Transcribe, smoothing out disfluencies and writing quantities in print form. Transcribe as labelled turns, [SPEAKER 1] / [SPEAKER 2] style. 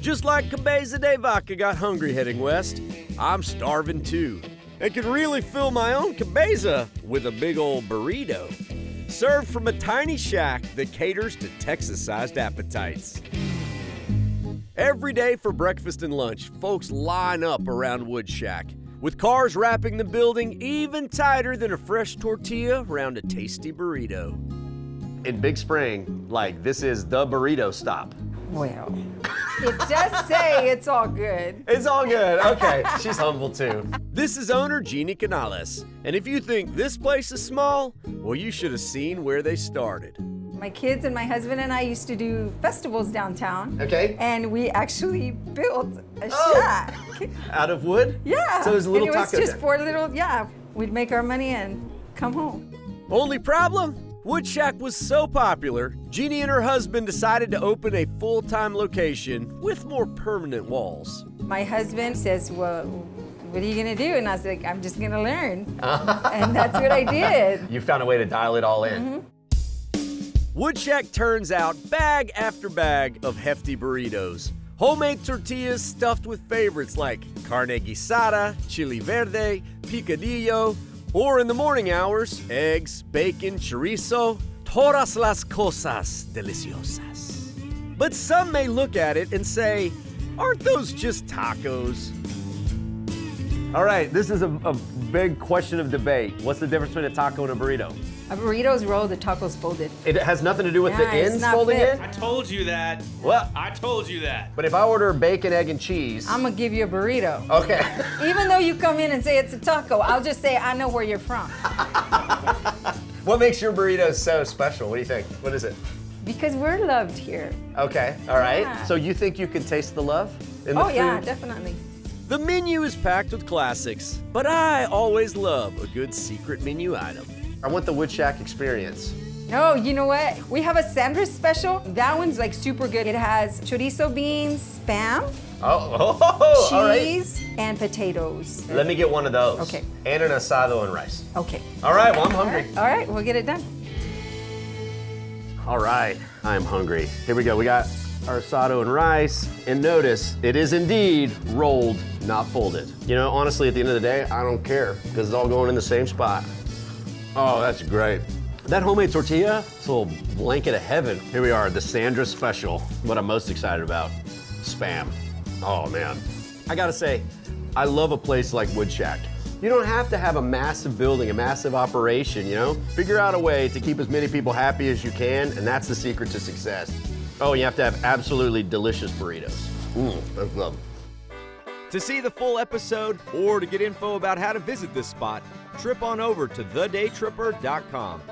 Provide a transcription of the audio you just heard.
[SPEAKER 1] Just like Cabeza de Vaca got hungry heading west, I'm starving too, and can really fill my own cabeza with a big old burrito, served from a tiny shack that caters to Texas-sized appetites. Every day for breakfast and lunch, folks line up around Woodshack, with cars wrapping the building even tighter than a fresh tortilla around a tasty burrito. In Big Spring, this is the burrito stop.
[SPEAKER 2] Well, it does say it's all good.
[SPEAKER 1] It's all good. Okay, she's humble too. This is owner Jeannie Canales, and if you think this place is small, well, you should have seen where they started.
[SPEAKER 2] My kids and my husband and I used to do festivals downtown.
[SPEAKER 1] Okay.
[SPEAKER 2] And we actually built a shack.
[SPEAKER 1] Out of wood?
[SPEAKER 2] Yeah.
[SPEAKER 1] So it was a little taco
[SPEAKER 2] And it was just
[SPEAKER 1] tent.
[SPEAKER 2] 4 little, we'd make our money and come home.
[SPEAKER 1] Only problem? Woodshack was so popular, Jeannie and her husband decided to open a full-time location with more permanent walls.
[SPEAKER 2] My husband says, well, what are you gonna do? And I was like, I'm just gonna learn. And that's what I did.
[SPEAKER 1] You found a way to dial it all in. Woodshack turns out bag after bag of hefty burritos. Homemade tortillas stuffed with favorites like carne guisada, chili verde, picadillo, or in the morning hours, eggs, bacon, chorizo, todas las cosas deliciosas. But some may look at it and say, aren't those just tacos? All right, this is a big question of debate. What's the difference between a taco and a burrito?
[SPEAKER 2] A burrito's rolled, the taco's folded.
[SPEAKER 1] It has nothing to do with the
[SPEAKER 2] it's
[SPEAKER 1] ends
[SPEAKER 2] not
[SPEAKER 1] folding
[SPEAKER 2] fit.
[SPEAKER 1] in?
[SPEAKER 3] I told you that.
[SPEAKER 1] What?
[SPEAKER 3] I told you that.
[SPEAKER 1] But if I order bacon, egg, and cheese.
[SPEAKER 2] I'm gonna give you a burrito.
[SPEAKER 1] Okay.
[SPEAKER 2] Even though you come in and say it's a taco, I'll just say I know where you're from.
[SPEAKER 1] What makes your burrito so special? What do you think? What is it?
[SPEAKER 2] Because we're loved here.
[SPEAKER 1] Okay, all right.
[SPEAKER 2] Yeah.
[SPEAKER 1] So you think you can taste the love in the food?
[SPEAKER 2] Yeah, definitely.
[SPEAKER 1] The menu is packed with classics, but I always love a good secret menu item. I want the Woodshack experience.
[SPEAKER 2] No, you know what? We have a sandwich special. That one's super good. It has chorizo beans, Spam,
[SPEAKER 1] All
[SPEAKER 2] cheese, and potatoes.
[SPEAKER 1] right. Let me get one of those.
[SPEAKER 2] Okay.
[SPEAKER 1] And an asado and rice.
[SPEAKER 2] Okay.
[SPEAKER 1] All right, well, I'm hungry.
[SPEAKER 2] All right, we'll get it done.
[SPEAKER 1] All right, I'm hungry. Here we go. We got our asado and rice. And notice, it is indeed rolled, not folded. You know, honestly, at the end of the day, I don't care because it's all going in the same spot. Oh, that's great. That homemade tortilla, it's a little blanket of heaven. Here we are, the Sandra Special. What I'm most excited about, Spam. Oh man. I gotta say, I love a place like Woodshack. You don't have to have a massive building, a massive operation, you know? Figure out a way to keep as many people happy as you can, and that's the secret to success. Oh, you have to have absolutely delicious burritos. That's love. To see the full episode or to get info about how to visit this spot, trip on over to thedaytripper.com.